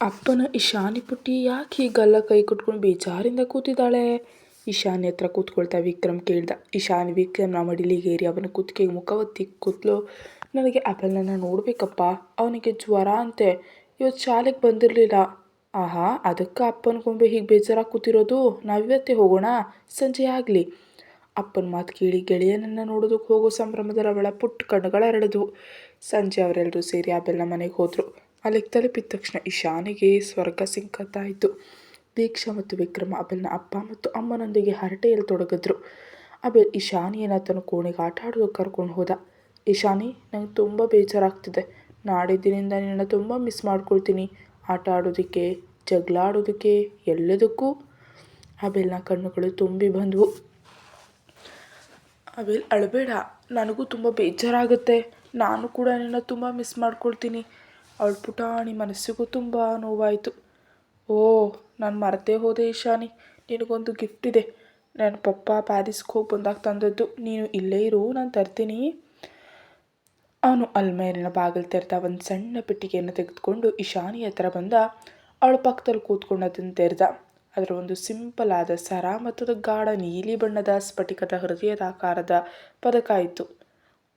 ಅಪ್ಪನ ಇಶಾನಿ ಪುಟ್ಟಿ ಯಾಕೆ ಹೀಗೆಲ್ಲ ಕೈ ಕಟ್ಕೊಂಡು ಬೇಜಾರಿಂದ ಕೂತಿದ್ದಾಳೆ? ಇಶಾನಿ ಹತ್ರ ಕೂತ್ಕೊಳ್ತಾ ವಿಕ್ರಮ್ ಕೇಳ್ದ. ಇಶಾನಿ ವಿಕ್ರಮ್ನ ಮಡಿಲಿಗೇರಿ ಅವನ ಕುತ್ತಿಗೆಗೆ ಮುಖ ಒತ್ತಿ ಕೂತ್ಲು. ನನಗೆ ಅಪಲ್ನನ್ನು ನೋಡಬೇಕಪ್ಪ, ಅವನಿಗೆ ಜ್ವರ ಅಂತೆ, ಇವತ್ತು ಶಾಲೆಗೆ ಬಂದಿರಲಿಲ್ಲ. ಆಹಾ, ಅದಕ್ಕೆ ಅಪ್ಪನ ಗೊಂಬೆ ಹೀಗೆ ಬೇಜಾರಾಗಿ ಕೂತಿರೋದು? ನಾವಿವತ್ತೇ ಹೋಗೋಣ, ಸಂಜೆ ಆಗಲಿ. ಅಪ್ಪನ ಮಾತು ಕೇಳಿ ಗೆಳೆಯನನ್ನು ನೋಡೋದಕ್ಕೆ ಹೋಗೋ ಸಂಭ್ರಮದಲ್ಲಿ ಅವಳ ಪುಟ್ಟ ಕಣ್ಣುಗಳೆರಳಿದ್ವು. ಸಂಜೆ ಅವರೆಲ್ಲರೂ ಸೇರಿ ಅಬೆಲ್ನ ಮನೆಗೆ ಹೋದರು. ಅಲ್ಲಿಗೆ ತಲುಪಿದ ತಕ್ಷಣ ಇಶಾನಿಗೆ ಸ್ವರ್ಗ ಸಿಕ್ಕಂತಾಯಿತು. ದೀಕ್ಷಾ ಮತ್ತು ವಿಕ್ರಮ ಅಬೆಲ್ನ ಅಪ್ಪ ಮತ್ತು ಅಮ್ಮನೊಂದಿಗೆ ಹರಟೆಯಲ್ಲಿ ತೊಡಗಿದ್ರು. ಅಬೆಲ್ ಇಶಾನಿಯನ್ನು ತನ್ನ ಕೋಣೆಗೆ ಆಟ ಆಡೋದಕ್ಕೆ ಕರ್ಕೊಂಡು ಹೋದ. ಇಶಾನಿ, ನಂಗೆ ತುಂಬ ಬೇಜಾರಾಗ್ತಿದೆ. ನಾಡಿದ್ದಿನಿಂದ ನಿನ್ನ ತುಂಬ ಮಿಸ್ ಮಾಡ್ಕೊಳ್ತೀನಿ. ಆಟ ಆಡೋದಕ್ಕೆ, ಜಗಳ ಆಡೋದಕ್ಕೆ, ಎಲ್ಲದಕ್ಕೂ. ಅಬೆಲ್ನ ಕಣ್ಣುಗಳು ತುಂಬಿ ಬಂದವು. ಅಬೆಲ್, ಅಳಬೇಡ, ನನಗೂ ತುಂಬ ಬೇಜಾರಾಗುತ್ತೆ. ನಾನು ಕೂಡ ನಿನ್ನ ತುಂಬ ಮಿಸ್ ಮಾಡ್ಕೊಳ್ತೀನಿ. ಅವಳ ಪುಟಾಣಿ ಮನಸ್ಸಿಗೂ ತುಂಬ ನೋವಾಯಿತು. ಓ, ನಾನು ಮರೆತೇ ಹೋದೆ ಇಶಾನಿ, ನಿನಗೊಂದು ಗಿಫ್ಟ್ ಇದೆ. ನನ್ನ ಪಪ್ಪ ಪ್ಯಾರಿಸ್ಗೆ ಹೋಗಿ ಬಂದಾಗ ತಂದದ್ದು. ನೀನು ಇಲ್ಲೇ ಇರು, ನಾನು ತರ್ತೀನಿ. ಅವನು ಅಲ್ಮೇರಿನ ಬಾಗಿಲು ತೆರೆದ. ಒಂದು ಸಣ್ಣ ಪೆಟ್ಟಿಗೆಯನ್ನು ತೆಗೆದುಕೊಂಡು ಇಶಾನಿ ಹತ್ರ ಬಂದ. ಅವಳ ಪಕ್ಕದಲ್ಲಿ ಕೂತ್ಕೊಂಡು ಅದನ್ನು ತೆರೆದ. ಅದರ ಒಂದು ಸಿಂಪಲ್ ಆದ ಸರ ಮತ್ತು ಅದು ಗಾಢ ನೀಲಿ ಬಣ್ಣದ ಸ್ಫಟಿಕದ ಹೃದಯದ ಆಕಾರದ ಪದಕ ಇತ್ತು.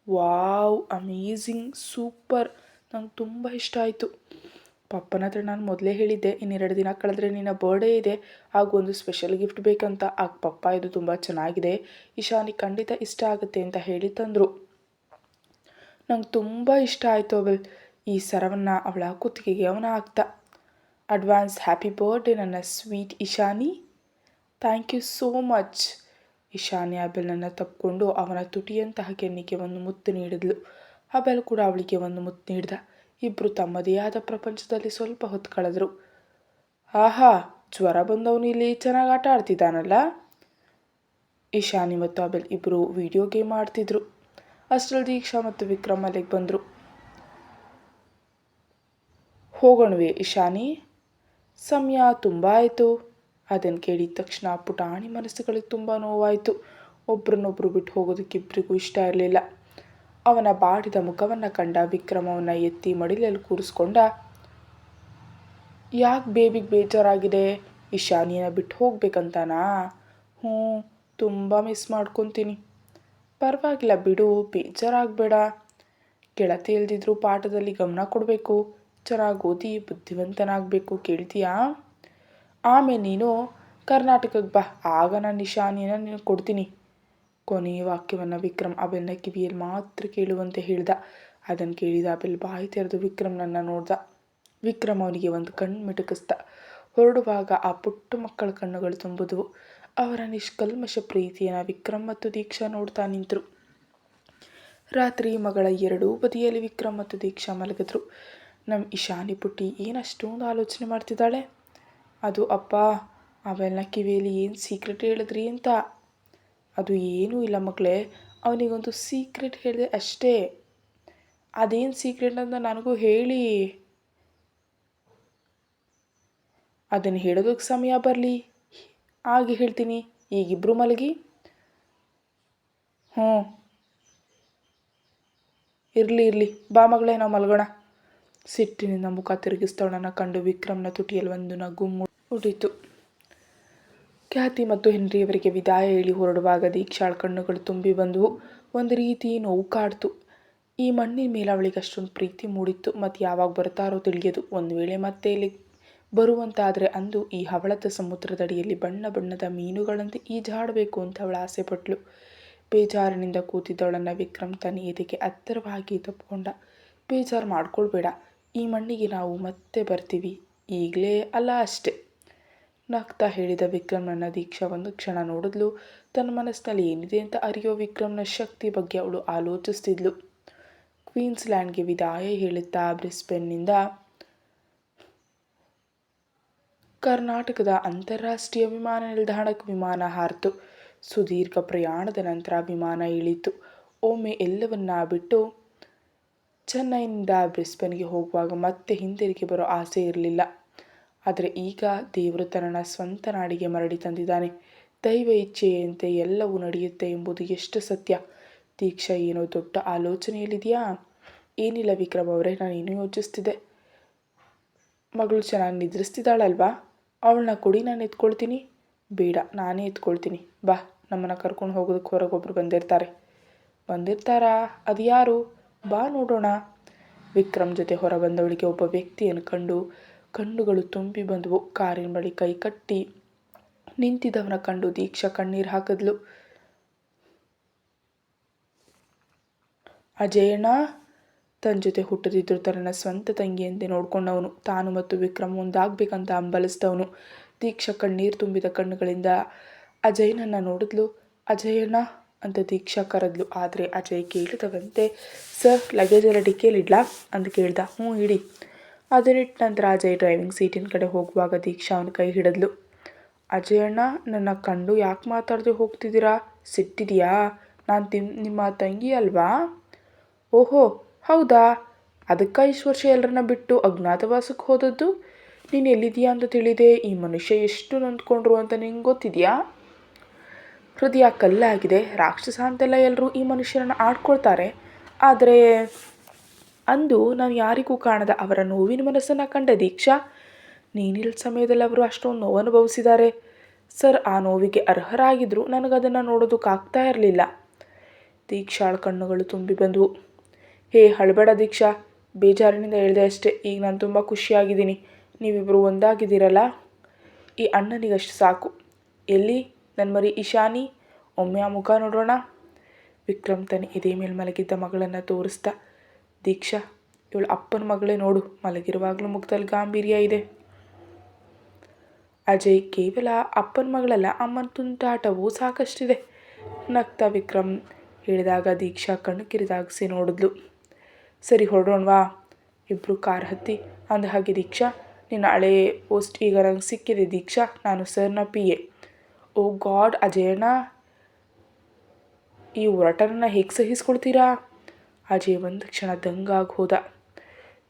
ವಾವ್, ಅಮೇಝಿಂಗ್, ಸೂಪರ್, ನಂಗೆ ತುಂಬ ಇಷ್ಟ ಆಯಿತು. ಪಪ್ಪನ ಹತ್ರ ನಾನು ಮೊದಲೇ ಹೇಳಿದ್ದೆ, ಇನ್ನೆರಡು ದಿನ ಕಳೆದ್ರೆ ನಿನ್ನ ಬರ್ಡೇ ಇದೆ, ಆಗ ಒಂದು ಸ್ಪೆಷಲ್ ಗಿಫ್ಟ್ ಬೇಕಂತ. ಆಗ ಪಪ್ಪ ಇದು ತುಂಬ ಚೆನ್ನಾಗಿದೆ, ಇಶಾನಿ ಖಂಡಿತ ಇಷ್ಟ ಆಗುತ್ತೆ ಅಂತ ಹೇಳಿ ತಂದರು. ನಂಗೆ ತುಂಬ ಇಷ್ಟ ಆಯಿತು ಅವಳು. ಈ ಸರವನ್ನು ಅವಳ ಕುತ್ತಿಗೆಗೆ ಅವನ ಹಾಕ್ತ. ಅಡ್ವಾನ್ಸ್ ಹ್ಯಾಪಿ ಬರ್ಡೇ ನನ್ನ sweet Ishani. Thank you so much. Ishani ಅಬೆಲ್ನನ್ನು ತಪ್ಪಿಕೊಂಡು ಅವನ ತುಟಿಯಂತಹ ಕೆನ್ನಿಗೆ ಒಂದು ಮುತ್ತು ನೀಡಿದ್ಲು. ಅಬೆಲ್ ಕೂಡ ಅವಳಿಗೆ ಒಂದು ಮುತ್ತು ನೀಡಿದ. ಇಬ್ಬರು ತಮ್ಮದೇ ಆದ ಪ್ರಪಂಚದಲ್ಲಿ ಸ್ವಲ್ಪ ಹೊತ್ತು ಕಳೆದರು. ಆಹಾ, ಜ್ವರ ಬಂದವನು ಇಲ್ಲಿ ಚೆನ್ನಾಗಿ ಆಟ ಆಡ್ತಿದ್ದಾನಲ್ಲ. ಇಶಾನಿ ಮತ್ತು ಅಬೆಲ್ ಇಬ್ಬರು ವಿಡಿಯೋ ಗೇಮ್ ಆಡ್ತಿದ್ರು. ಅಷ್ಟರಲ್ಲಿ ದೀಕ್ಷಾ ಮತ್ತು ವಿಕ್ರಮ್ ಅಲ್ಲಿಗೆ ಬಂದರು. ಹೋಗೋಣವೇ ಇಶಾನಿ? ಸಮಯ ತುಂಬ ಆಯಿತು. ಅದನ್ನು ಕೇಳಿದ ತಕ್ಷಣ ಪುಟಾಣಿ ಮನಸ್ಸುಗಳಿಗೆ ತುಂಬ ನೋವಾಯಿತು. ಒಬ್ರನ್ನೊಬ್ಬರು ಬಿಟ್ಟು ಹೋಗೋದಕ್ಕೆ ಇಬ್ಬರಿಗೂ ಇಷ್ಟ ಇರಲಿಲ್ಲ. ಅವನ ಬಾಡಿದ ಮುಖವನ್ನು ಕಂಡ ವಿಕ್ರಮ್ ಅವನ್ನ ಎತ್ತಿ ಮಡಿಲಲ್ಲಿ ಕೂರಿಸ್ಕೊಂಡ. ಯಾಕೆ ಬೇಬಿಗೆ ಬೇಜಾರಾಗಿದೆ? ಇಶಾನಿಯನ್ನು ಬಿಟ್ಟು ಹೋಗ್ಬೇಕಂತಾನಾ? ಹ್ಞೂ, ತುಂಬ ಮಿಸ್ ಮಾಡ್ಕೊತೀನಿ. ಪರವಾಗಿಲ್ಲ ಬಿಡು, ಬೇಜಾರಾಗಬೇಡ. ಗೆಳತಿ ಇಲ್ದಿದ್ರು ಪಾಠದಲ್ಲಿ ಗಮನ ಕೊಡಬೇಕು, ಚೆನ್ನಾಗಿ ಓದಿ ಬುದ್ಧಿವಂತನಾಗಬೇಕು, ಕೇಳ್ತೀಯಾ? ಆಮೇಲೆ ನೀನು ಕರ್ನಾಟಕಕ್ಕೆ ಬಾ, ಆಗ ನಾನು ಇಶಾನಿಯನ್ನು ನೀನು ಕೊಡ್ತೀನಿ. ಕೊನೆಯ ವಾಕ್ಯವನ್ನು ವಿಕ್ರಮ್ ಅಬೆಲ್ನ ಕಿವಿಯಲ್ಲಿ ಮಾತ್ರ ಕೇಳುವಂತೆ ಹೇಳ್ದ. ಅದನ್ನು ಕೇಳಿದ ಅಬೆಲ್ ಬಾಯಿ ತೆರೆದು ವಿಕ್ರಮ್ನನ್ನು ನೋಡ್ದ. ವಿಕ್ರಮ್ ಅವನಿಗೆ ಒಂದು ಕಣ್ಣು ಮಿಟುಕಿಸ್ದ. ಹೊರಡುವಾಗ ಆ ಪುಟ್ಟ ಮಕ್ಕಳ ಕಣ್ಣುಗಳು ತುಂಬಿದ್ವು. ಅವರ ನಿಷ್ಕಲ್ಮಶ ಪ್ರೀತಿಯನ್ನು ವಿಕ್ರಮ್ ಮತ್ತು ದೀಕ್ಷಾ ನೋಡ್ತಾ ನಿಂತರು. ರಾತ್ರಿ ಮಗಳ ಎರಡೂ ಬದಿಯಲ್ಲಿ ವಿಕ್ರಮ್ ಮತ್ತು ದೀಕ್ಷಾ ಮಲಗಿದ್ರು. ನಮ್ಮ ಇಶಾನಿ ಪುಟ್ಟಿ ಏನಷ್ಟೊಂದು ಆಲೋಚನೆ ಮಾಡ್ತಿದ್ದಾಳೆ. ಅದು ಅಪ್ಪ, ಅವೆಲ್ಲ ಕಿವಿಯಲ್ಲಿ ಏನು ಸೀಕ್ರೆಟ್ ಹೇಳಿದ್ರಿ ಅಂತ. ಅದು ಏನೂ ಇಲ್ಲ ಮಗಳೇ, ಅವನಿಗೊಂದು ಸೀಕ್ರೆಟ್ ಹೇಳಿದೆ ಅಷ್ಟೇ. ಅದೇನು ಸೀಕ್ರೆಟ್ ಅಂತ ನನಗೂ ಹೇಳಿ. ಅದನ್ನು ಹೇಳೋದಕ್ಕೆ ಸಮಯ ಬರಲಿ, ಹಾಗೆ ಹೇಳ್ತೀನಿ. ಈಗಿಬ್ಬರು ಮಲಗಿ. ಹ್ಞೂ, ಇರಲಿ, ಬಾ ಮಗಳೇ, ನಾವು ಮಲಗೋಣ. ಸಿಟ್ಟಿನಿಂದ ಮುಖ ತಿರುಗಿಸ್ತವಳನ್ನು ಕಂಡು ವಿಕ್ರಮ್ನ ತುಟಿಯಲ್ಲಿ ಒಂದು ನಗು ಮೂಡಿತು. ಖ್ಯಾತಿ ಮತ್ತು ಹೆನ್ರಿಯವರಿಗೆ ವಿದಾಯ ಹೇಳಿ ಹೊರಡುವಾಗ ದೀಕ್ಷಾಳ ಕಣ್ಣುಗಳು ತುಂಬಿ ಬಂದವು. ಒಂದು ರೀತಿ ನೋವು ಕಾಡ್ತು. ಈ ಮಣ್ಣಿನ ಮೇಲೆ ಅವಳಿಗೆ ಅಷ್ಟೊಂದು ಪ್ರೀತಿ ಮೂಡಿತ್ತು. ಮತ್ತು ಯಾವಾಗ ಬರ್ತಾರೋ ತಿಳಿಯದು. ಒಂದು ವೇಳೆ ಮತ್ತೆ ಇಲ್ಲಿ ಬರುವಂತಾದರೆ ಅಂದು ಈ ಹವಳದ ಸಮುದ್ರದಡಿಯಲ್ಲಿ ಬಣ್ಣ ಬಣ್ಣದ ಮೀನುಗಳಂತೆ ಈಜಾಡಬೇಕು ಅಂತ ಅವಳು ಆಸೆ ಪಟ್ಲು. ಬೇಜಾರಿನಿಂದ ಕೂತಿದ್ದವಳನ್ನು ವಿಕ್ರಮ್ ತನ್ನ ಎದೆಗೆ ಹತ್ತಿರವಾಗಿ ತಪ್ಪಿಕೊಂಡ. ಬೇಜಾರು ಮಾಡ್ಕೊಳ್ಬೇಡ, ಈ ಮಣ್ಣಿಗೆ ನಾವು ಮತ್ತೆ ಬರ್ತೀವಿ, ಈಗಲೇ ಅಲ್ಲ ಅಷ್ಟೆ. ನಗ್ತಾ ಹೇಳಿದ ವಿಕ್ರಮ್ನನ್ನ ದೀಕ್ಷಾ ಒಂದು ಕ್ಷಣ ನೋಡಿದ್ಲು. ತನ್ನ ಮನಸ್ಸಿನಲ್ಲಿ ಏನಿದೆ ಅಂತ ಅರಿಯೋ ವಿಕ್ರಮ್ನ ಶಕ್ತಿ ಬಗ್ಗೆ ಅವಳು ಆಲೋಚಿಸ್ತಿದ್ಲು. ಕ್ವೀನ್ಸ್ಲ್ಯಾಂಡ್ಗೆ ವಿದಾಯ ಹೇಳುತ್ತಾ ಬ್ರಿಸ್ಬೇನ್ನಿಂದ ಕರ್ನಾಟಕದ ಅಂತಾರಾಷ್ಟ್ರೀಯ ವಿಮಾನ ನಿಲ್ದಾಣಕ್ಕೆ ವಿಮಾನ ಹಾರಿತು. ಸುದೀರ್ಘ ಪ್ರಯಾಣದ ನಂತರ ವಿಮಾನ ಇಳಿತು. ಒಮ್ಮೆ ಎಲ್ಲವನ್ನ ಬಿಟ್ಟು ಚೆನ್ನೈನಿಂದ ಬ್ರಿಸ್ಬೇನ್ಗೆ ಹೋಗುವಾಗ ಮತ್ತೆ ಹಿಂದಿರುಗಿ ಬರೋ ಆಸೆ ಇರಲಿಲ್ಲ. ಆದರೆ ಈಗ ದೇವರು ತನ್ನನ್ನು ಸ್ವಂತ ನಾಡಿಗೆ ಮರಳಿ ತಂದಿದ್ದಾನೆ. ದೈವ ಇಚ್ಛೆಯಂತೆ ಎಲ್ಲವೂ ನಡೆಯುತ್ತೆ ಎಂಬುದು ಎಷ್ಟು ಸತ್ಯ. ದೀಕ್ಷಾ ಏನೋ ದೊಡ್ಡ ಆಲೋಚನೆಯಲ್ಲಿದೆಯಾ? ಏನಿಲ್ಲ ವಿಕ್ರಮ್ ಅವರೇ, ನಾನೇನು ಯೋಚಿಸ್ತಿದ್ದೆ. ಮಗಳು ಚೆನ್ನಾಗಿ ನಿದ್ರಿಸ್ತಿದ್ದಾಳಲ್ವಾ, ಅವಳನ್ನ ಕೊಡಿ, ನಾನು ಎತ್ಕೊಳ್ತೀನಿ. ಬೇಡ, ನಾನೇ ಎತ್ಕೊಳ್ತೀನಿ. ಬಾ, ನಮ್ಮನ್ನು ಕರ್ಕೊಂಡು ಹೋಗೋದಕ್ಕೆ ಹೊರಗೊಬ್ಬರು ಬಂದಿರ್ತಾರಾ? ಅದು ಯಾರು? ಬಾ ನೋಡೋಣ. ವಿಕ್ರಮ್ ಜೊತೆ ಹೊರಬಂದವಳಿಗೆ ಒಬ್ಬ ವ್ಯಕ್ತಿಯನ್ನು ಕಂಡು ಕಣ್ಣುಗಳು ತುಂಬಿ ಬಂದವು. ಕಾರಿನ ಬಳಿ ಕೈ ಕಟ್ಟಿ ನಿಂತಿದ್ದವನ ಕಂಡು ದೀಕ್ಷಾ ಕಣ್ಣೀರು ಹಾಕಿದ್ಲು. ಅಜಯಣ್ಣ, ತನ್ನ ಜೊತೆ ಹುಟ್ಟದಿದ್ರು ತನ್ನ ಸ್ವಂತ ತಂಗಿಯಂತೆ ನೋಡ್ಕೊಂಡವನು, ತಾನು ಮತ್ತು ವಿಕ್ರಮ್ ಒಂದಾಗಬೇಕಂತ ಹಂಬಲಿಸಿದವನು. ದೀಕ್ಷಾ ಕಣ್ಣೀರು ತುಂಬಿದ ಕಣ್ಣುಗಳಿಂದ ಅಜಯ್ನನ್ನು ನೋಡಿದ್ಲು. ಅಜಯಣ್ಣ ಅಂತ ದೀಕ್ಷಾ ಕರೆದ್ಲು. ಆದರೆ ಅಜಯ್ ಕೇಳಿದವಂತೆ, ಸರ್, ಲಗೇಜ್ ಎಲ್ಲ ಡಿಕ್ಕೇಲಿಡ್ಲಾ ಅಂತ ಕೇಳ್ದ. ಹ್ಞೂ, ಇಡಿ. ಅದನ್ನಿಟ್ಟ ನಂತರ ಅಜಯ್ ಡ್ರೈವಿಂಗ್ ಸೀಟಿನ ಕಡೆ ಹೋಗುವಾಗ ದೀಕ್ಷಾ ಅವನ ಕೈ ಹಿಡಿದ್ಲು. ಅಜಯಣ್ಣ, ನನ್ನ ಕಂಡು ಯಾಕೆ ಮಾತಾಡದೆ ಹೋಗ್ತಿದ್ದೀರಾ? ಸಿಟ್ಟಿದೆಯಾ? ನಾನು ನಿಮ್ಮ ತಂಗಿ ಅಲ್ವಾ? ಓಹೋ, ಹೌದಾ? ಅದಕ್ಕೆ ಇಷ್ಟು ವರ್ಷ ಎಲ್ಲರನ್ನ ಬಿಟ್ಟು ಅಜ್ಞಾತವಾಸಕ್ಕೆ ಹೋದದ್ದು? ನೀನು ಎಲ್ಲಿದೆಯಾ ಅಂತ ತಿಳಿದೆ ಈ ಮನುಷ್ಯ ಎಷ್ಟು ನೊಂದ್ಕೊಂಡ್ರು ಅಂತ ನಿಂಗೆ ಗೊತ್ತಿದೆಯಾ? ಹೃದಯ ಕಲ್ಲಾಗಿದೆ. ರಾಕ್ಷಸ ಅಂತೆಲ್ಲ ಎಲ್ಲರೂ ಈ ಮನುಷ್ಯರನ್ನು ಆಡ್ಕೊಳ್ತಾರೆ. ಆದರೆ ಅಂದು ನಾನು ಯಾರಿಗೂ ಕಾಣದ ಅವರ ನೋವಿನ ಮನಸ್ಸನ್ನು ಕಂಡೆ ದೀಕ್ಷಾ. ನೀನಿಲ್ಲ ಸಮಯದಲ್ಲಿ ಅವರು ಅಷ್ಟೊಂದು ನೋವು ಅನುಭವಿಸಿದ್ದಾರೆ. ಸರ್, ಆ ನೋವಿಗೆ ಅರ್ಹರಾಗಿದ್ದರು. ನನಗದನ್ನು ನೋಡೋದಕ್ಕಾಗ್ತಾ ಇರಲಿಲ್ಲ. ದೀಕ್ಷಾಳ ಕಣ್ಣುಗಳು ತುಂಬಿ ಬಂದವು. ಹೇ, ಅಳಬೇಡ ದೀಕ್ಷಾ, ಬೇಜಾರಿನಿಂದ ಹೇಳಿದೆ ಅಷ್ಟೇ. ಈಗ ನಾನು ತುಂಬ ಖುಷಿಯಾಗಿದ್ದೀನಿ. ನೀವಿಬ್ಬರು ಒಂದಾಗಿದ್ದೀರಲ್ಲ, ಈ ಅಣ್ಣನಿಗಷ್ಟು ಸಾಕು. ಎಲ್ಲಿ ನನ್ನ ಮರಿ ಇಶಾನಿ? ಒಮ್ಮೆ ಆ ಮುಖ ನೋಡೋಣ. ವಿಕ್ರಮ್ ತನ್ನ ಎದೆ ಮೇಲೆ ಮಲಗಿದ್ದ ಮಗಳನ್ನು ತೋರಿಸ್ತಾ, ದೀಕ್ಷಾ, ಇವಳು ಅಪ್ಪನ ಮಗಳೇ ನೋಡು, ಮಲಗಿರುವಾಗಲೂ ಮುಖದಲ್ಲಿ ಗಾಂಭೀರ್ಯ ಇದೆ. ಅಜಯ್ ಕೇವಲ ಅಪ್ಪನ ಮಗಳಲ್ಲ, ಅಮ್ಮನ ತುಂಟಾಟವೂ ಸಾಕಷ್ಟಿದೆ ನಗ್ತಾ ವಿಕ್ರಮ್ ಹೇಳಿದಾಗ ದೀಕ್ಷಾ ಕಣ್ಣು ಕಿರಿದಾಗಿಸಿ ನೋಡಿದ್ಲು. ಸರಿ, ಹೊರಡೋಣವಾ? ಇಬ್ಬರು ಕಾರ್ ಹತ್ತಿ ಅಂದ ಹಾಗೆ ದೀಕ್ಷಾ, ನಿನ್ನ ಹಳೆ ಪೋಸ್ಟ್ ಈಗ ನಂಗೆ ಸಿಕ್ಕಿದೆ ದೀಕ್ಷಾ. ನಾನು ಸರ್ನ PA. ಓ ಗಾಡ್, ಅಜಯಣ್ಣ, ಈ ಹೊರಟನನ್ನು ಹೇಗೆ ಸಹಿಸ್ಕೊಳ್ತೀರಾ? ಅಜಯ್ ಒಂದು ಕ್ಷಣ ದಂಗಾಗಿ ಹೋದ.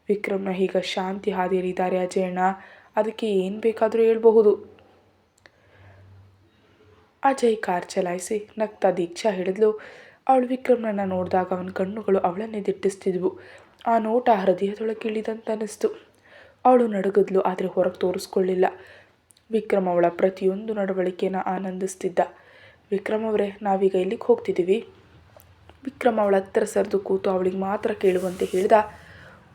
ವಿಕ್ರಮ್ನ ಈಗ ಶಾಂತಿ ಹಾದಿಯಲ್ಲಿದ್ದಾರೆ ಅಜಯಣ್ಣ, ಅದಕ್ಕೆ ಏನು ಬೇಕಾದರೂ ಹೇಳ್ಬಹುದು. ಅಜಯ್ ಕಾರ್ ಚಲಾಯಿಸಿ ನಗ್ತಾ ದೀಕ್ಷಾ ಹಿಡಿದ್ಲು. ಅವಳು ವಿಕ್ರಮ್ನನ್ನು ನೋಡಿದಾಗ ಅವನ ಕಣ್ಣುಗಳು ಅವಳನ್ನೇ ದಿಟ್ಟಿಸ್ತಿದ್ವು. ಆ ನೋಟ ಹೃದಯದೊಳಗೆ ಇಳಿದಂತ ಅನ್ನಿಸ್ತು. ಅವಳು ನಡುಗಿದ್ಲು, ಆದರೆ ಹೊರಗೆ ತೋರಿಸ್ಕೊಳ್ಳಿಲ್ಲ. ವಿಕ್ರಮ್ ಅವಳ ಪ್ರತಿಯೊಂದು ನಡವಳಿಕೆನ ಆನಂದಿಸ್ತಿದ್ದ. ವಿಕ್ರಮ್ ಅವರೇ, ನಾವೀಗ ಎಲ್ಲಿಗೆ ಹೋಗ್ತಿದ್ದೀವಿ? ವಿಕ್ರಮ್ ಅವಳ ಹತ್ತಿರ ಸರಿದು ಕೂತು ಅವಳಿಗೆ ಮಾತ್ರ ಕೇಳುವಂತೆ ಹೇಳಿದ.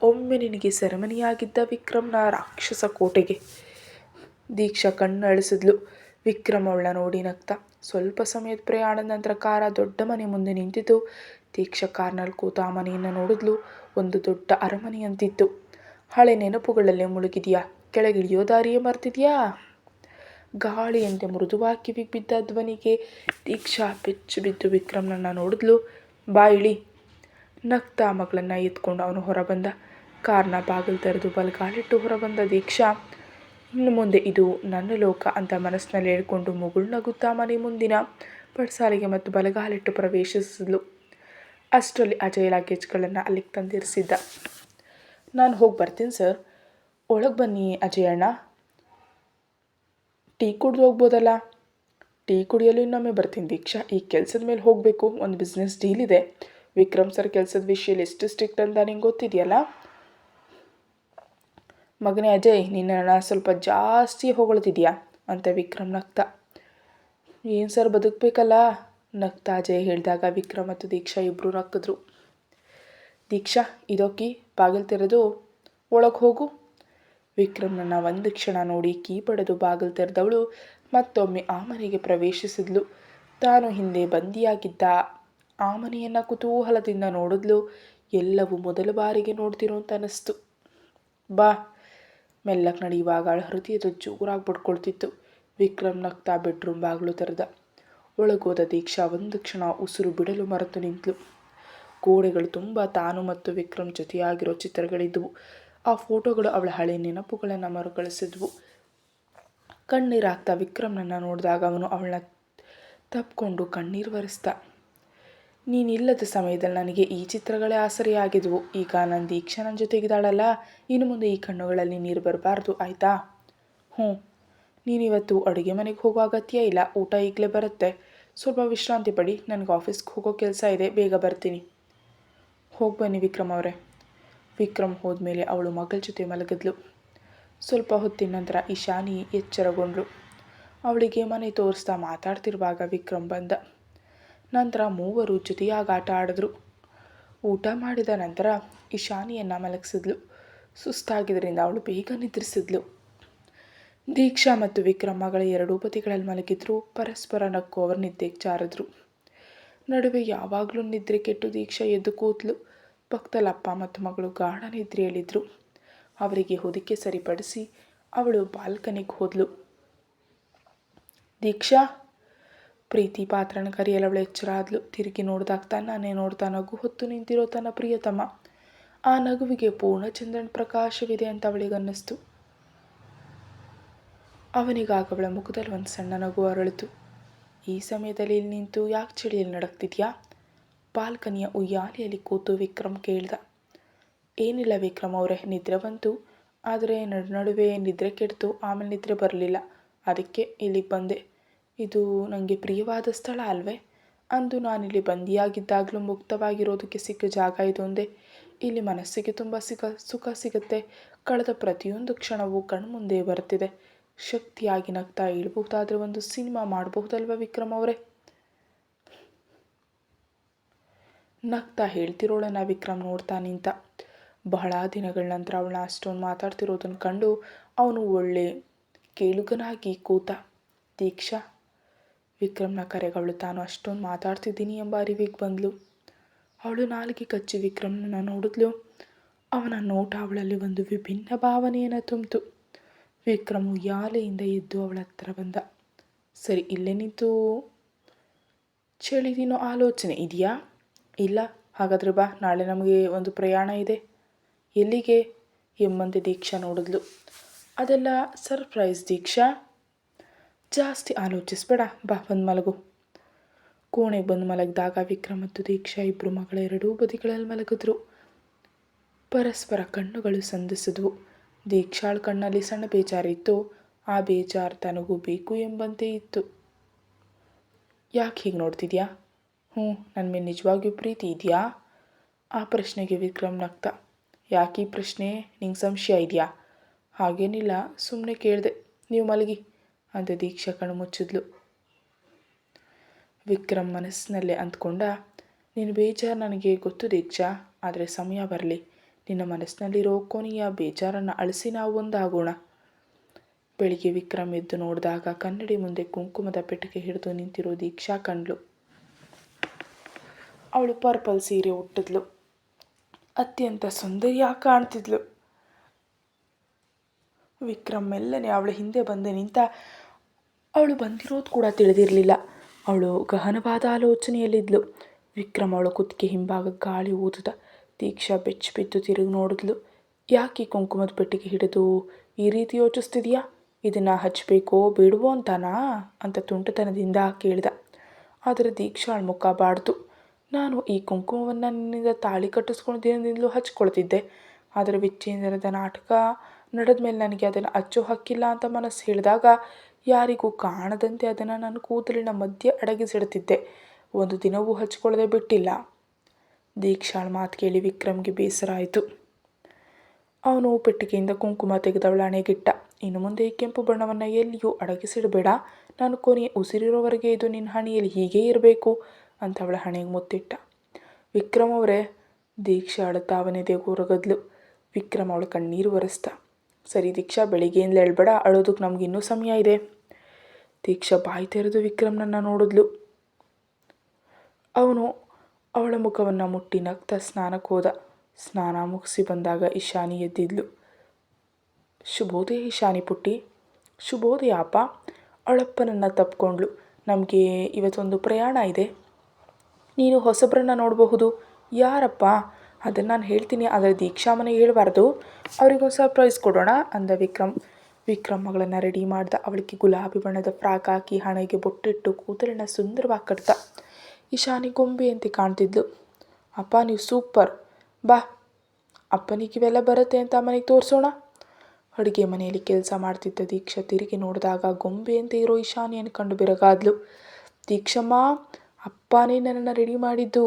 ಒಮ್ಮೆ ನಿನಗೆ ಸೆರೆಮನಿಯಾಗಿದ್ದ ವಿಕ್ರಮ್ನ ರಾಕ್ಷಸ ಕೋಟೆಗೆ. ದೀಕ್ಷಾ ಕಣ್ಣು ಅಳಿಸಿದ್ಲು. ವಿಕ್ರಮ್ ಅವಳನ್ನ ನೋಡಿ ನಗ್ತಾ. ಸ್ವಲ್ಪ ಸಮಯದ ಪ್ರಯಾಣದ ನಂತರ ಕಾರ ದೊಡ್ಡ ಮನೆ ಮುಂದೆ ನಿಂತಿತು. ದೀಕ್ಷಾ ಕಾರ್ನಲ್ಲಿ ಕೂತು ಆ ಮನೆಯನ್ನು ನೋಡಿದ್ಲು. ಒಂದು ದೊಡ್ಡ ಅರಮನೆಯಂತಿತ್ತು. ಹಳೆ ನೆನಪುಗಳಲ್ಲೇ ಮುಳುಗಿದೆಯಾ? ಕೆಳಗಿಳಿಯೋ ದಾರಿಯೇ ಮರ್ತಿದೆಯಾ? ಗಾಳಿಯಂತೆ ಮೃದುವಾಗಿ ಕಿವಿಗೆ ಬಿದ್ದ ಧ್ವನಿಗೆ ದೀಕ್ಷಾ ಬೆಚ್ಚು ಬಿದ್ದು ವಿಕ್ರಮ್ನನ್ನು ನೋಡಿದ್ಲು. ಬಾ, ಇಳಿ. ನಗ್ತಾ ಮಗಳನ್ನು ಎತ್ಕೊಂಡು ಅವನು ಹೊರಬಂದ. ಕಾರ್ನ ಬಾಗಿಲು ತೆರೆದು ಬಲಗಾಲಿಟ್ಟು ಹೊರಬಂದ ದೀಕ್ಷಾ. ಇನ್ನು ಮುಂದೆ ಇದು ನನ್ನ ಲೋಕ ಅಂತ ಮನಸ್ಸಿನಲ್ಲಿ ಹೇಳ್ಕೊಂಡು ಮುಗುಳು ನಗುತ್ತಾ ಮನೆ ಮುಂದಿನ ಪಡ್ಸಾಲಿಗೆ ಮತ್ತು ಬಲಗಾಲಿಟ್ಟು ಪ್ರವೇಶಿಸಿದ್ಲು. ಅಷ್ಟರಲ್ಲಿ ಅಜಯ್ ಲಗೇಜ್ಗಳನ್ನು ಅಲ್ಲಿಗೆ ತಂದಿರಿಸಿದ್ದ. ನಾನು ಹೋಗಿ ಬರ್ತೀನಿ ಸರ್. ಒಳಗೆ ಬನ್ನಿ ಅಜಯಣ್ಣ. ಟೀ ಕುಡಿದು ಹೋಗ್ಬೋದಲ್ಲ? ಟೀ ಕುಡಿಯಲು ಇನ್ನೊಮ್ಮೆ ಬರ್ತೀನಿ ದೀಕ್ಷಾ. ಈ ಕೆಲಸದ ಮೇಲೆ ಹೋಗಬೇಕು, ಒಂದು ಬಿಸ್ನೆಸ್ ಡೀಲ್ ಇದೆ. ವಿಕ್ರಮ್ ಸರ್ ಕೆಲಸದ ವಿಷಯಲ್ಲಿ ಎಷ್ಟು ಸ್ಟ್ರಿಕ್ಟ್ ಅಂತ ನಿಂಗೆ ಗೊತ್ತಿದೆಯಲ್ಲ? ಮಗನೇ ಅಜಯ್, ನಿನ್ನನ್ನು ಸ್ವಲ್ಪ ಜಾಸ್ತಿ ಹೊಗಳ್ತಿದ್ಯಾ ಅಂತ ವಿಕ್ರಮ್ ನಗ್ತಾ. ಏನು ಸರ್, ಬದುಕಬೇಕಲ್ಲ ನಗ್ತಾ ಅಜಯ್ ಹೇಳಿದಾಗ ವಿಕ್ರಮ್ ಮತ್ತು ದೀಕ್ಷಾ ಇಬ್ಬರು ನಕ್ಕಿದ್ರು. ದೀಕ್ಷಾ, ಇದೋಕಿ, ಬಾಗಿಲು ತೆರೆದು ಒಳಗೆ ಹೋಗು. ವಿಕ್ರಮ್ನನ್ನು ಒಂದು ಕ್ಷಣ ನೋಡಿ ಕೀ ಪಡೆದು ಬಾಗಿಲು ತೆರೆದವಳು ಮತ್ತೊಮ್ಮೆ ಆ ಮನೆಗೆ ಪ್ರವೇಶಿಸಿದ್ಲು. ತಾನು ಹಿಂದೆ ಬಂದಿಯಾಗಿದ್ದ ಆ ಮನೆಯನ್ನು ಕುತೂಹಲದಿಂದ ನೋಡಿದ್ಲು. ಎಲ್ಲವೂ ಮೊದಲ ಬಾರಿಗೆ ನೋಡ್ತಿರೋ ಅಂತ ಅನ್ನಿಸ್ತು. ಬಾ. ಮೆಲ್ಲಕ್ಕೆ ನಡೆಯುವಾಗ ಹೃದಯದ ಜೋರಾಗಿ ಬಡ್ಕೊಳ್ತಿತ್ತು. ವಿಕ್ರಮ್ ನಗ್ತಾ ಬೆಡ್ರೂಮ್ ಬಾಗಿಲು ತೆರೆದ. ಒಳಗೋದ ದೀಕ್ಷಾ ಒಂದು ಕ್ಷಣ ಉಸಿರು ಬಿಡಲು ಮರೆತು ನಿಂತಳು. ಗೋಡೆಗಳು ತುಂಬ ತಾನು ಮತ್ತು ವಿಕ್ರಮ್ ಜೊತೆಯಾಗಿರೋ ಚಿತ್ರಗಳಿದ್ದವು. ಆ ಫೋಟೋಗಳು ಅವಳ ಹಳೆ ನೆನಪುಗಳನ್ನು ಮರುಕಳಿಸಿದ್ವು. ಕಣ್ಣೀರಾಗ್ತಾ ವಿಕ್ರಮ್ನನ್ನು ನೋಡಿದಾಗ ಅವನು ಅವಳನ್ನ ತಪ್ಪಿಕೊಂಡು ಕಣ್ಣೀರು ಒರೆಸ್ದ. ನೀನಿಲ್ಲದ ಸಮಯದಲ್ಲಿ ನನಗೆ ಈ ಚಿತ್ರಗಳೇ ಆಸರೆಯಾಗಿದ್ವು. ಈಗ ನನ್ನ ದೀಕ್ಷಾ ನನ್ನ ಜೊತೆಗಿದ್ದಾಳಲ್ಲ, ಇನ್ನು ಮುಂದೆ ಈ ಕಣ್ಣುಗಳಲ್ಲಿ ನೀರು ಬರಬಾರ್ದು, ಆಯಿತಾ? ಹ್ಞೂ. ನೀನಿವತ್ತು ಅಡುಗೆ ಮನೆಗೆ ಹೋಗೋ ಅಗತ್ಯ ಇಲ್ಲ. ಊಟ ಈಗಲೇ ಬರುತ್ತೆ. ಸ್ವಲ್ಪ ವಿಶ್ರಾಂತಿ ಪಡಿ. ನನಗೆ ಆಫೀಸ್ಗೆ ಹೋಗೋ ಕೆಲಸ ಇದೆ, ಬೇಗ ಬರ್ತೀನಿ. ಹೋಗಿ ಬನ್ನಿ ವಿಕ್ರಮ್ ಅವರೇ. ವಿಕ್ರಮ್ ಹೋದ್ಮೇಲೆ ಅವಳು ಮಗಳ ಜೊತೆ ಮಲಗಿದ್ಲು. ಸ್ವಲ್ಪ ಹೊತ್ತಿನ ನಂತರ ಇಶಾನಿ ಎಚ್ಚರಗೊಂಡ್ಳು. ಅವಳಿಗೆ ಮನೆ ತೋರಿಸ್ತಾ ಮಾತಾಡ್ತಿರುವಾಗ ವಿಕ್ರಮ್ ಬಂದ. ನಂತರ ಮೂವರು ಜೊತೆಯಾಗಿ ಆಟ ಆಡಿದ್ರು. ಊಟ ಮಾಡಿದ ನಂತರ ಇಶಾನಿಯನ್ನು ಮಲಗಿಸಿದ್ಲು. ಸುಸ್ತಾಗಿದ್ದರಿಂದ ಅವಳು ಬೇಗ ನಿದ್ರಿಸಿದ್ಲು. ದೀಕ್ಷಾ ಮತ್ತು ವಿಕ್ರಮ್ ಮಗಳ ಎರಡೂ ಬದಿಗಳಲ್ಲಿ ಮಲಗಿದ್ರು. ಪರಸ್ಪರ ನಕ್ಕು ಅವರು ನಿದ್ದೆಗೆ ಜಾರಿದ್ರು. ನಡುವೆ ಯಾವಾಗಲೂ ನಿದ್ರೆ ಕೆಟ್ಟು ದೀಕ್ಷಾ ಎದ್ದು ಕೂತ್ಲು. ಪಕ್ಕದಲ್ಲಿ ಅಪ್ಪ ಮತ್ತು ಮಗಳು ಗಾಢ ನಿದ್ರೆಯಲ್ಲಿದ್ದರು. ಅವರಿಗೆ ಹೊದಿಕೆ ಸರಿಪಡಿಸಿ ಅವಳು ಬಾಲ್ಕನಿಗೆ ಹೋದ್ಲು. ದೀಕ್ಷಾ, ಪ್ರೀತಿ ಪಾತ್ರನ ಕರೆಯಲು ಅವಳು ಎಚ್ಚರ ಆದ್ಲು. ತಿರುಗಿ ನೋಡಿದಾಗ ತನ್ನನ್ನೇ ನೋಡ್ತಾ ನಗು ಹೊತ್ತು ನಿಂತಿರೋ ತನ್ನ ಪ್ರಿಯತಮ. ಆ ನಗುವಿಗೆ ಪೂರ್ಣಚಂದ್ರನ ಪ್ರಕಾಶವಿದೆ ಅಂತ ಅವಳಿಗನ್ನಿಸ್ತು. ಅವನಿಗಾಗ ಅವಳ ಮುಖದಲ್ಲಿ ಒಂದು ಸಣ್ಣ ನಗು ಅರಳಿತು. ಈ ಸಮಯದಲ್ಲಿ ಇಲ್ಲಿ ನಿಂತು ಯಾಕೆ ಚಳಿಯಲ್ಲಿ ನಡಕ್ತಿದ್ಯಾ? ಬಾಲ್ಕನಿಯ ಉಯ್ಯಾಲೆಯಲ್ಲಿ ಕೂತು ವಿಕ್ರಮ್ ಕೇಳ್ದ. ಏನಿಲ್ಲ ವಿಕ್ರಮ್ ಅವರೇ, ನಿದ್ರೆ ಬಂತು. ಆದರೆ ನಡುವೆ ನಿದ್ರೆ ಕೆಡ್ತು. ಆಮೇಲೆ ನಿದ್ರೆ ಬರಲಿಲ್ಲ. ಅದಕ್ಕೆ ಇಲ್ಲಿಗೆ ಬಂದೆ. ಇದು ನನಗೆ ಪ್ರಿಯವಾದ ಸ್ಥಳ ಅಲ್ವೇ? ಅಂದು ನಾನಿಲ್ಲಿ ಬಂದಿಯಾಗಿದ್ದಾಗಲೂ ಮುಕ್ತವಾಗಿರೋದಕ್ಕೆ ಸಿಕ್ಕ ಜಾಗ ಇದೊಂದೇ. ಇಲ್ಲಿ ಮನಸ್ಸಿಗೆ ತುಂಬ ಸುಖ ಸಿಗುತ್ತೆ. ಕಳೆದ ಪ್ರತಿಯೊಂದು ಕ್ಷಣವೂ ಕಣ್ಮುಂದೆ ಬರ್ತಿದೆ. ಶಕ್ತಿಯಾಗಿ ನಗ್ತಾ ಇಳ್ಬಹುದಾದ್ರೆ ಒಂದು ಸಿನಿಮಾ ಮಾಡಬಹುದಲ್ವ ವಿಕ್ರಮ್ ಅವರೇ? ನಗ್ತಾ ಹೇಳ್ತಿರೋಳನ್ನ ವಿಕ್ರಮ್ ನೋಡ್ತಾ ನಿಂತ. ಬಹಳ ದಿನಗಳ ನಂತರ ಅವಳನ್ನ ಅಷ್ಟೊಂದು ಮಾತಾಡ್ತಿರೋದನ್ನು ಕಂಡು ಅವನು ಒಳ್ಳೆ ಕೇಳುಗನಾಗಿ ಕೂತ. ದೀಕ್ಷಾ, ವಿಕ್ರಮ್ನ ಕರೆಗಳು ತಾನು ಅಷ್ಟೊಂದು ಮಾತಾಡ್ತಿದ್ದೀನಿ ಎಂಬ ಅರಿವಿಗೆ ಬಂದ್ಲು. ಅವಳು ನಾಲಿಗೆ ಕಚ್ಚಿ ವಿಕ್ರಮ್ನ ನೋಡಿದ್ಲು. ಅವನ ನೋಟ ಅವಳಲ್ಲಿ ಒಂದು ವಿಭಿನ್ನ ಭಾವನೆಯನ್ನು ತುಂಬಿತು. ವಿಕ್ರಮ್ ಉಯ್ಯಾಲೆಯಿಂದ ಎದ್ದು ಅವಳ ಹತ್ರ ಬಂದ. ಸರಿ, ಇಲ್ಲೇ ನಿಂತು ಚಳಿದಿನೋ ಆಲೋಚನೆ ಇದೆಯಾ? ಇಲ್ಲ. ಹಾಗಾದರೆ ಬಾ, ನಾಳೆ ನಮಗೆ ಒಂದು ಪ್ರಯಾಣ ಇದೆ. ಎಲ್ಲಿಗೆ ಎಂಬಂತೆ ದೀಕ್ಷಾ ನೋಡಿದ್ಲು. ಅದೆಲ್ಲ ಸರ್ಪ್ರೈಸ್ ದೀಕ್ಷಾ, ಜಾಸ್ತಿ ಆಲೋಚಿಸ್ಬೇಡ, ಬಾ ಬಂದು ಮಲಗು. ಕೋಣೆಗೆ ಬಂದು ಮಲಗಿದಾಗ ವಿಕ್ರಮ್ ಮತ್ತು ದೀಕ್ಷಾ ಇಬ್ಬರು ಮಗಳ ಎರಡೂ ಬದಿಗಳಲ್ಲಿ ಮಲಗಿದ್ರು. ಪರಸ್ಪರ ಕಣ್ಣುಗಳು ಸಂಧಿಸಿದ್ವು. ದೀಕ್ಷಾಳ ಕಣ್ಣಲ್ಲಿ ಸಣ್ಣ ಬೇಜಾರಿತ್ತು. ಆ ಬೇಜಾರು ತನಗೂ ಬೇಕು ಎಂಬಂತೆ ಇತ್ತು. ಯಾಕೆ ಹೀಗೆ ನೋಡ್ತಿದ್ಯಾ? ನನ್ನ ಮೇಲೆ ನಿಜವಾಗಿಯೂ ಪ್ರೀತಿ ಇದೆಯಾ? ಆ ಪ್ರಶ್ನೆಗೆ ವಿಕ್ರಮ್ ನಗ್ತ. ಯಾಕೆ ಈ ಪ್ರಶ್ನೆ? ನಿಂಗೆ ಸಂಶಯ ಇದೆಯಾ? ಹಾಗೇನಿಲ್ಲ, ಸುಮ್ಮನೆ ಕೇಳಿದೆ. ನೀವು ಮಲಗಿ ಅಂತ ದೀಕ್ಷಾ ಕಣ್ಣು ಮುಚ್ಚಿದ್ಲು. ವಿಕ್ರಮ್ ಮನಸ್ಸಿನಲ್ಲೇ ಅಂದ್ಕೊಂಡ, ನಿನ್ನ ಬೇಜಾರು ನನಗೆ ಗೊತ್ತು ದೀಕ್ಷಾ. ಆದರೆ ಸಮಯ ಬರಲಿ, ನಿನ್ನ ಮನಸ್ಸಿನಲ್ಲಿರೋ ಕೊನೆಯ ಬೇಜಾರನ್ನು ಅಳಿಸಿ ನಾವು ಒಂದಾಗೋಣ. ಬೆಳಿಗ್ಗೆ ವಿಕ್ರಮ್ ಎದ್ದು ನೋಡಿದಾಗ ಕನ್ನಡಿ ಮುಂದೆ ಕುಂಕುಮದ ಪೆಟ್ಟಿಗೆ ಹಿಡಿದು ನಿಂತಿರೋ ದೀಕ್ಷಾ ಕಂಡ್ಲು. ಅವಳು ಪರ್ಪಲ್ ಸೀರೆ ಉಟ್ಟಿದ್ಲು. ಅತ್ಯಂತ ಸುಂದರಿಯಾಗಿ ಕಾಣ್ತಿದ್ಲು. ವಿಕ್ರಮ್ ಮೆಲ್ಲನೆ ಅವಳ ಹಿಂದೆ ಬಂದು ನಿಂತ. ಅವಳು ಬಂದಿರೋದು ಕೂಡ ತಿಳಿದಿರಲಿಲ್ಲ. ಅವಳು ಗಹನವಾದ ಆಲೋಚನೆಯಲ್ಲಿದ್ಲು. ವಿಕ್ರಮ್ ಅವಳ ಕುತ್ತಿಗೆ ಹಿಂಭಾಗ ಗಾಳಿ ಊದಿದ. ದೀಕ್ಷಾ ಬೆಚ್ಚಿ ಬಿದ್ದು ತಿರುಗಿ ನೋಡಿದ್ಲು. ಯಾಕೆ ಕುಂಕುಮದ ಪೆಟ್ಟಿಗೆ ಹಿಡಿದು ಈ ರೀತಿ ಯೋಚಿಸ್ತಿದೆಯಾ? ಇದನ್ನು ಹಚ್ಚಬೇಕೋ ಬೇಡವೋ ಅಂತಾನಾ ಅಂತ ತುಂಟತನದಿಂದ ಕೇಳಿದ. ಆದರೆ ದೀಕ್ಷಾಳ ಮುಖ ಬಾಡ್ತು. ನಾನು ಈ ಕುಂಕುಮವನ್ನು ನಿನ್ನಿಂದ ತಾಳಿ ಕಟ್ಟಿಸ್ಕೊಂಡು ದಿನದಿಂದಲೂ ಹಚ್ಕೊಳ್ತಿದ್ದೆ. ಆದರೆ ವಿಚ್ಛೇದನದ ನಾಟಕ ನಡೆದ ಮೇಲೆ ನನಗೆ ಅದನ್ನು ಹಚ್ಚೋ ಹಕ್ಕಿಲ್ಲ ಅಂತ ಮನಸ್ಸು ಹೇಳಿದಾಗ ಯಾರಿಗೂ ಕಾಣದಂತೆ ಅದನ್ನು ನನ್ನ ಕೂದಲಿನ ಮಧ್ಯೆ ಅಡಗಿಸಿಡ್ತಿದ್ದೆ. ಒಂದು ದಿನವೂ ಹಚ್ಕೊಳ್ಳದೆ ಬಿಟ್ಟಿಲ್ಲ. ದೀಕ್ಷಾಳ ಮಾತು ಕೇಳಿ ವಿಕ್ರಮ್ಗೆ ಬೇಸರ ಆಯಿತು. ಅವನು ಪೆಟ್ಟಿಗೆಯಿಂದ ಕುಂಕುಮ ತೆಗೆದವಳ ಹಣೆಗಿಟ್ಟ. ಇನ್ನು ಮುಂದೆ ಈ ಕೆಂಪು ಬಣ್ಣವನ್ನು ಎಲ್ಲಿಯೂ ಅಡಗಿಸಿಡಬೇಡ. ನಾನು ಕೊನೆಯ ಉಸಿರಿರೋವರೆಗೆ ಇದು ನಿನ್ನ ಹಣೆಯಲ್ಲಿ ಹೀಗೇ ಇರಬೇಕು ಅಂತ ಅವಳ ಹಣೆಗೆ ಮುತ್ತಿಟ್ಟ. ವಿಕ್ರಮ್ ಅವರೇ, ದೀಕ್ಷಾ ಅಳುತ್ತಾ ಅವನೆದೆಗೆ ಹೊರಗದ್ಲು. ವಿಕ್ರಮ್ ಅವಳ ಕಣ್ಣೀರು ಒರೆಸ್ತ. ಸರಿ ದೀಕ್ಷಾ, ಬೆಳಿಗ್ಗೆಯಿಂದ ಹೇಳ್ಬೇಡ, ಅಳೋದಕ್ಕೆ ನಮಗಿನ್ನೂ ಸಮಯ ಇದೆ. ದೀಕ್ಷಾ ಬಾಯಿ ತೆರೆದು ವಿಕ್ರಮ್ನನ್ನು ನೋಡಿದ್ಲು. ಅವನು ಅವಳ ಮುಖವನ್ನು ಮುಟ್ಟಿ ನಗ್ತಾ ಸ್ನಾನಕ್ಕೆ ಹೋದ. ಸ್ನಾನ ಮುಗಿಸಿ ಬಂದಾಗ ಇಶಾನಿ ಎದ್ದಿದ್ಲು. ಶುಭೋದಯ ಇಶಾನಿ ಪುಟ್ಟಿ. ಶುಭೋದಯ ಅಪ್ಪ. ಅವಳಪ್ಪನನ್ನು ತಪ್ಪಿಕೊಂಡ್ಳು. ನಮಗೆ ಇವತ್ತೊಂದು ಪ್ರಯಾಣ ಇದೆ. ನೀನು ಹೊಸಬ್ರನ್ನ ನೋಡಬಹುದು. ಯಾರಪ್ಪ? ಅದನ್ನು ನಾನು ಹೇಳ್ತೀನಿ, ಆದರೆ ದೀಕ್ಷಾ ಮನೆಗೆ ಹೇಳಬಾರ್ದು. ಅವರಿಗೊಂದು ಸರ್ಪ್ರೈಸ್ ಕೊಡೋಣ ಅಂದ ವಿಕ್ರಮ್. ವಿಕ್ರಮ್ ಮಗಳನ್ನು ರೆಡಿ ಮಾಡ್ದ. ಅವಳಿಗೆ ಗುಲಾಬಿ ಬಣ್ಣದ ಫ್ರಾಕ್ ಹಾಕಿ ಹಣೆಗೆ ಬೊಟ್ಟಿಟ್ಟು ಕೂದಲನ್ನು ಸುಂದರವಾಗಿ ಕಟ್ತ. ಇಶಾನಿ ಗೊಂಬೆಯಂತೆ ಕಾಣ್ತಿದ್ಲು. ಅಪ್ಪ ನೀವು ಸೂಪರ್. ಬಾ, ಅಪ್ಪನಿಗೆ ಇವೆಲ್ಲ ಬರುತ್ತೆ ಅಂತ ಮನೆಗೆ ತೋರಿಸೋಣ. ಅಡುಗೆ ಮನೆಯಲ್ಲಿ ಕೆಲಸ ಮಾಡ್ತಿದ್ದ ದೀಕ್ಷಾ ತಿರುಗಿ ನೋಡಿದಾಗ ಗೊಂಬೆಯಂತೆ ಇರೋ ಇಶಾನಿಯನ್ನು ಕಂಡು ಬೆರಗಾದ್ಲು. ದೀಕ್ಷಮ್ಮ, ಅಪ್ಪನೇ ನನ್ನನ್ನು ರೆಡಿ ಮಾಡಿದ್ದು.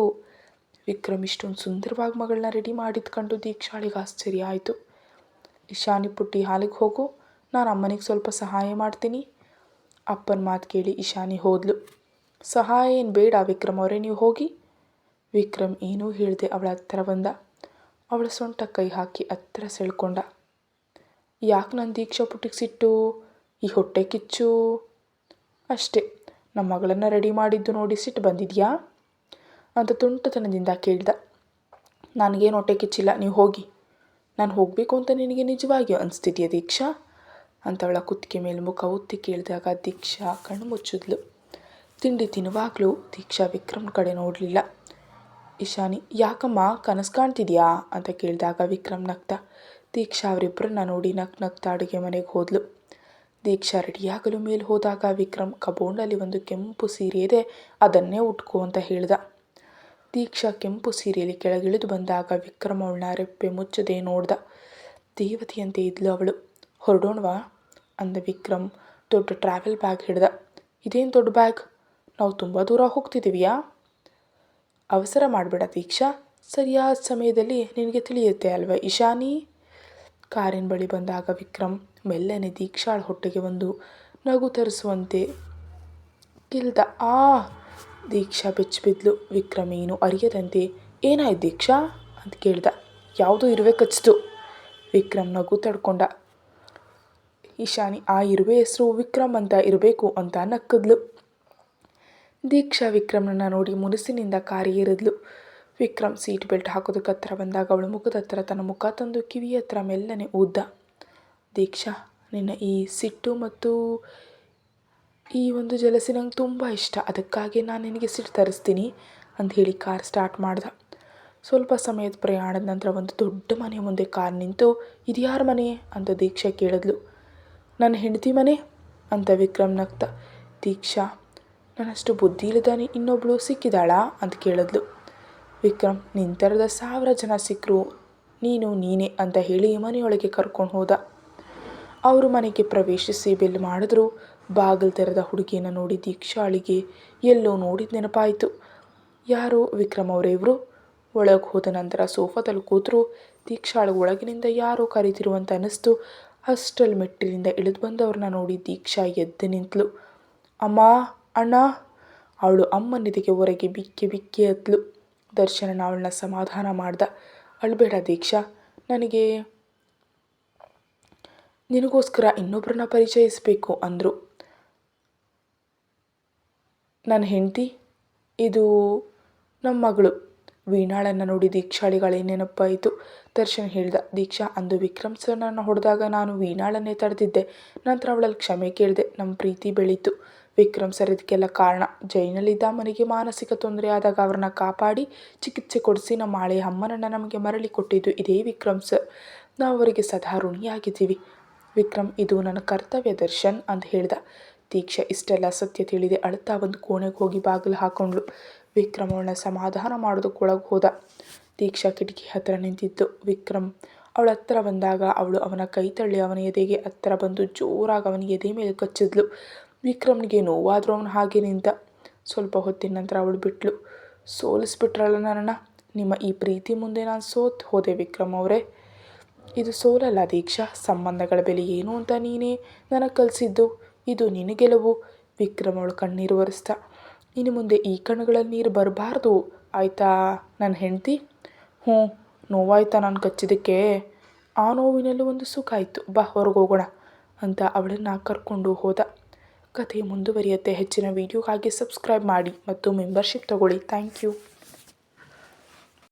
ವಿಕ್ರಮ್ ಇಷ್ಟೊಂದು ಸುಂದರವಾಗಿ ಮಗಳನ್ನ ರೆಡಿ ಮಾಡಿದ್ದು ಕಂಡು ದೀಕ್ಷಾಳಿಗೆ ಆಶ್ಚರ್ಯ ಆಯಿತು. ಇಶಾನಿ ಪುಟ್ಟಿ ಹಾಲಿಗೆ ಹೋಗು, ನಾನು ಅಮ್ಮನಿಗೆ ಸ್ವಲ್ಪ ಸಹಾಯ ಮಾಡ್ತೀನಿ. ಅಪ್ಪನ ಮಾತು ಕೇಳಿ ಇಶಾನಿ ಹೋದ್ಲು. ಸಹಾಯ ಏನು ಬೇಡ ವಿಕ್ರಮ್ ಅವರೇ, ನೀವು ಹೋಗಿ. ವಿಕ್ರಮ್ ಏನೂ ಹೇಳಿದೆ ಅವಳ ಹತ್ತಿರ ಬಂದ. ಅವಳ ಸೊಂಟ ಕೈ ಹಾಕಿ ಹತ್ತಿರ ಸೆಳ್ಕೊಂಡ. ಯಾಕೆ ನನ್ನ ದೀಕ್ಷಾ ಪುಟ್ಟಿಗೆ ಸಿಟ್ಟು, ಈ ಹೊಟ್ಟೆ ಕಿಚ್ಚು? ಅಷ್ಟೇ, ನಮ್ಮ ಮಗಳನ್ನು ರೆಡಿ ಮಾಡಿದ್ದು ನೋಡಿ ಸಿಟ್ಟು ಬಂದಿದೆಯಾ ಅಂತ ತುಂಟತನದಿಂದ ಕೇಳ್ದ. ನನಗೇನು ಹೊಟ್ಟೆ ಕಿಚ್ಚಿಲ್ಲ, ನೀವು ಹೋಗಿ. ನಾನು ಹೋಗಬೇಕು ಅಂತ ನಿನಗೆ ನಿಜವಾಗಿಯೂ ಅನಿಸ್ತಿದೆಯಾ ದೀಕ್ಷಾ ಅಂತ ಅವಳ ಕುತ್ತಿಗೆ ಮೇಲೆ ಮುಖ ಒತ್ತಿ ಕೇಳಿದಾಗ ದೀಕ್ಷಾ ಕಣ್ಣು ಮುಚ್ಚಿದ್ಲು. ತಿಂಡಿ ತಿನ್ನುವಾಗಲೂ ದೀಕ್ಷಾ ವಿಕ್ರಮ್ ಕಡೆ ನೋಡಲಿಲ್ಲ. ಇಶಾನಿ, ಯಾಕಮ್ಮ ಕನಸು ಕಾಣ್ತಿದ್ಯಾ ಅಂತ ಕೇಳಿದಾಗ ವಿಕ್ರಮ್ ನಗ್ತ. ದೀಕ್ಷಾ ಅವರಿಬ್ಬರನ್ನ ನೋಡಿ ನಗ್ತಾ ಅಡುಗೆ ಮನೆಗೆ ಹೋದ್ಲು. ದೀಕ್ಷಾ ರೆಡಿಯಾಗಲು ಮೇಲೆ ಹೋದಾಗ ವಿಕ್ರಮ್ ಕಬೋರ್ಡಲ್ಲಿ ಒಂದು ಕೆಂಪು ಸೀರೆ ಇದೆ, ಅದನ್ನೇ ಉಟ್ಕೋ ಅಂತ ಹೇಳ್ದ. ದೀಕ್ಷಾ ಕೆಂಪು ಸೀರೆಯಲ್ಲಿ ಕೆಳಗಿಳಿದು ಬಂದಾಗ ವಿಕ್ರಮ್ ಅವಳನ್ನ ರೆಪ್ಪೆ ಮುಚ್ಚದೆ ನೋಡ್ದ. ದೇವತೆಯಂತೆ ಇದ್ಲು ಅವಳು. ಹೊರಡೋಣವಾ ಅಂದ ವಿಕ್ರಮ್ ದೊಡ್ಡ ಟ್ರಾವೆಲ್ ಬ್ಯಾಗ್ ಹಿಡ್ದ. ಇದೇನು ದೊಡ್ಡ ಬ್ಯಾಗ್, ನಾವು ತುಂಬ ದೂರ ಹೋಗ್ತಿದ್ದೀವಿಯಾ? ಅವಸರ ಮಾಡಬೇಡ ದೀಕ್ಷಾ, ಸರಿಯಾದ ಸಮಯದಲ್ಲಿ ನಿನಗೆ ತಿಳಿಯುತ್ತೆ ಅಲ್ವಾ ಇಶಾನಿ. ಕಾರಿನ ಬಳಿ ಬಂದಾಗ ವಿಕ್ರಮ್ ಮೆಲ್ಲನೆ ದೀಕ್ಷಾಳ ಹೊಟ್ಟೆಗೆ ಒಂದು ನಗು ತರಿಸುವಂತೆ ಕಿಲ್ದ. ದೀಕ್ಷಾ ಬೆಚ್ಚಿಬಿದ್ಲು. ವಿಕ್ರಮ್ ಏನು ಅರಿಯದಂತೆ ಏನಾಯ್ತು ದೀಕ್ಷಾ ಅಂತ ಕೇಳ್ದ. ಯಾವುದೋ ಇರುವೆ ಕಚ್ಚಿತು. ವಿಕ್ರಮ್ ನಗು ತಡ್ಕೊಂಡ. ಇಶಾನಿ ಆ ಇರುವೆ ಹೆಸರು ವಿಕ್ರಮ್ ಅಂತ ಇರಬೇಕು ಅಂತ ನಕ್ಕದ್ಲು. ದೀಕ್ಷಾ ವಿಕ್ರಮ್ನನ್ನ ನೋಡಿ ಮುನಿಸಿನಿಂದ ಕಾರಿಗೆ ಏರಿದ್ಲು. ವಿಕ್ರಮ್ ಸೀಟ್ ಬೆಲ್ಟ್ ಹಾಕೋದಕ್ಕೆ ಹತ್ರ ಬಂದಾಗ ಅವಳ ಮುಖದ ಹತ್ರ ತನ್ನ ಮುಖ ತಂದು ಕಿವಿ ಹತ್ರ ಮೆಲ್ಲನೆ ಊದ್ದ. ದೀಕ್ಷಾ, ನಿನ್ನ ಈ ಸಿಟ್ಟು ಮತ್ತು ಈ ಒಂದು ಜಲಸಿ ನಂಗೆ ತುಂಬ ಇಷ್ಟ, ಅದಕ್ಕಾಗಿ ನಾನು ನಿನಗೆ ಸಿಟ್ಟು ತರಿಸ್ತೀನಿ ಅಂತ ಹೇಳಿ ಕಾರ್ ಸ್ಟಾರ್ಟ್ ಮಾಡ್ದ. ಸ್ವಲ್ಪ ಸಮಯದ ಪ್ರಯಾಣದ ನಂತರ ಒಂದು ದೊಡ್ಡ ಮನೆ ಮುಂದೆ ಕಾರ್ ನಿಂತು, ಇದು ಯಾರ ಮನೆ ಅಂತ ದೀಕ್ಷಾ ಕೇಳಿದ್ಲು. ನನ್ನ ಹೆಂಡತಿ ಮನೆ ಅಂತ ವಿಕ್ರಮ್ ನಗ್ತ. ದೀಕ್ಷಾ, ನನ್ನಷ್ಟು ಬುದ್ಧಿ ಇಲ್ಲದ ಇನ್ನೊಬ್ಳು ಸಿಕ್ಕಿದಾಳಾ ಅಂತ ಕೇಳಿದ್ಲು. ವಿಕ್ರಮ್, ನಿನ್ನ ಥರದ 1000 ಜನ ಸಿಕ್ಕರು ನೀನೇ ಅಂತ ಹೇಳಿ ಮನೆಯೊಳಗೆ ಕರ್ಕೊಂಡು ಹೋದ. ಅವರು ಮನೆಗೆ ಪ್ರವೇಶಿಸಿ ಬೆಲ್ ಮಾಡಿದ್ರು. ಬಾಗಿಲು ತೆರೆದ ಹುಡುಗಿಯನ್ನು ನೋಡಿ ದೀಕ್ಷಾಳಿಗೆ ಎಲ್ಲೋ ನೋಡಿದ ನೆನಪಾಯಿತು. ಯಾರು ವಿಕ್ರಮ್ ಅವರೇ ಇವರು? ಒಳಗೆ ಹೋದ ನಂತರ ಸೋಫಾದಲ್ಲಿ ಕೂತರು. ದೀಕ್ಷಾಳಿಗೆ ಒಳಗಿನಿಂದ ಯಾರೋ ಕರೀತಿರುವಂತ ಅನ್ನಿಸ್ತು. ಅಷ್ಟಲ್ಲಿ ಮೆಟ್ಟಿಲಿಂದ ಇಳಿದು ಬಂದವ್ರನ್ನ ನೋಡಿ ದೀಕ್ಷಾ ಎದ್ದು ನಿಂತಳು. ಅಮ್ಮ, ಅಣ್ಣ. ಅವಳು ಅಮ್ಮನಿದೆಗೆ ಹೊರಗೆ ಬಿಕ್ಕಿ ಬಿಕ್ಕಿ ಎದ್ಲು. ದರ್ಶನ ಅವಳನ್ನ ಸಮಾಧಾನ ಮಾಡ್ದ. ಅಳಬೇಡ ದೀಕ್ಷಾ, ನನಗೆ ನಿನಗೋಸ್ಕರ ಇನ್ನೊಬ್ಬರನ್ನ ಪರಿಚಯಿಸಬೇಕು ಅಂದರು. ನನ್ನ ಹೆಂಡತಿ, ಇದು ನಮ್ಮ ಮಗಳು. ವೀಣಾಳನ್ನು ನೋಡಿ ದೀಕ್ಷಾಳಿಗಳೇ ನೆನಪಾಯಿತು. ದರ್ಶನ್ ಹೇಳ್ದ. ದೀಕ್ಷಾ, ಅಂದು ವಿಕ್ರಮ್ ಸರ್ ನನ್ನ ಹೊಡೆದಾಗ ನಾನು ವೀಣಾಳನ್ನೇ ತಡೆದಿದ್ದೆ. ನಂತರ ಅವಳಲ್ಲಿ ಕ್ಷಮೆ ಕೇಳಿದೆ. ನಮ್ಮ ಪ್ರೀತಿ ಬೆಳೀತು. ವಿಕ್ರಮ್ ಸರ್ ಇದಕ್ಕೆಲ್ಲ ಕಾರಣ. ಜೈನಲ್ಲಿದ್ದ ಅಮ್ಮನಿಗೆ ಮಾನಸಿಕ ತೊಂದರೆ ಆದಾಗ ಅವ್ರನ್ನ ಕಾಪಾಡಿ ಚಿಕಿತ್ಸೆ ಕೊಡಿಸಿ ನಮ್ಮ ಹಳೆಯ ಅಮ್ಮನನ್ನು ನಮಗೆ ಮರಳಿ ಕೊಟ್ಟಿದ್ದು ಇದೇ ವಿಕ್ರಮ್ ಸರ್. ನಾವು ಅವರಿಗೆ ಸದಾ ಋಣಿಯಾಗಿದ್ದೀವಿ. ವಿಕ್ರಮ್, ಇದು ನನ್ನ ಕರ್ತವ್ಯ ದರ್ಶನ್ ಅಂತ ಹೇಳ್ದ. ದೀಕ್ಷಾ ಇಷ್ಟೆಲ್ಲ ಸತ್ಯ ತಿಳಿದೆ ಅಳುತ್ತಾ ಒಂದು ಕೋಣೆಗೆ ಹೋಗಿ ಬಾಗಿಲು ಹಾಕೊಂಡ್ಳು. ವಿಕ್ರಮ್ ಅವಳನ್ನ ಸಮಾಧಾನ ಮಾಡೋದಕ್ಕೆ ಒಳಗೆ ಹೋದ. ದೀಕ್ಷಾ ಕಿಟಕಿ ಹತ್ತಿರ ನಿಂತಿದ್ದು. ವಿಕ್ರಮ್ ಅವಳ ಹತ್ತಿರ ಬಂದಾಗ ಅವಳು ಅವನ ಕೈ ತಳ್ಳಿ ಅವನ ಎದೆಗೆ ಹತ್ತಿರ ಬಂದು ಜೋರಾಗಿ ಅವನ ಎದೆ ಮೇಲೆ ಕಚ್ಚಿದ್ಲು. ವಿಕ್ರಮ್ನಿಗೆ ನೋವಾದರೂ ಅವನು ಹಾಗೆ ನಿಂತ. ಸ್ವಲ್ಪ ಹೊತ್ತಿನ ನಂತರ ಅವಳು ಬಿಟ್ಲು. ಸೋಲಿಸ್ಬಿಟ್ರಲ್ಲ ನನ್ನನ್ನು. ನಿಮ್ಮ ಈ ಪ್ರೀತಿ ಮುಂದೆ ನಾನು ಸೋತು ಹೋದೆ ವಿಕ್ರಮ್ ಅವರೇ. ಇದು ಸೋಲಲ್ಲ ದೀಕ್ಷಾ, ಸಂಬಂಧಗಳ ಬೆಲೆ ಏನು ಅಂತ ನೀನೇ ನನಗೆ ಕಲಿಸಿದ್ದು. ಇದು ನಿನ್ನ ಗೆಲುವು. ವಿಕ್ರಮ್ ಅವಳು ಕಣ್ಣೀರು ಒರೆಸ್ದ. ಇನ್ನು ಮುಂದೆ ಈ ಕಣ್ಣುಗಳಲ್ಲಿ ನೀರು ಬರಬಾರ್ದು ಆಯಿತಾ ನನ್ನ ಹೆಂಡತಿ? ನೋವಾಯ್ತಾ ನಾನು ಕಚ್ಚಿದ್ದಕ್ಕೆ? ಆ ನೋವಿನಲ್ಲೂ ಒಂದು ಸುಖ ಆಯಿತು, ಬಾ ಹೊರಗೆ ಹೋಗೋಣ ಅಂತ ಅವಳನ್ನು ಕರ್ಕೊಂಡು ಹೋದ. ಕಥೆ ಮುಂದುವರಿಯುತ್ತೆ. ಹೆಚ್ಚಿನ ವೀಡಿಯೋಗಾಗಿ ಸಬ್ಸ್ಕ್ರೈಬ್ ಮಾಡಿ ಮತ್ತು ಮೆಂಬರ್ಶಿಪ್ ತಗೊಳ್ಳಿ. Thank you.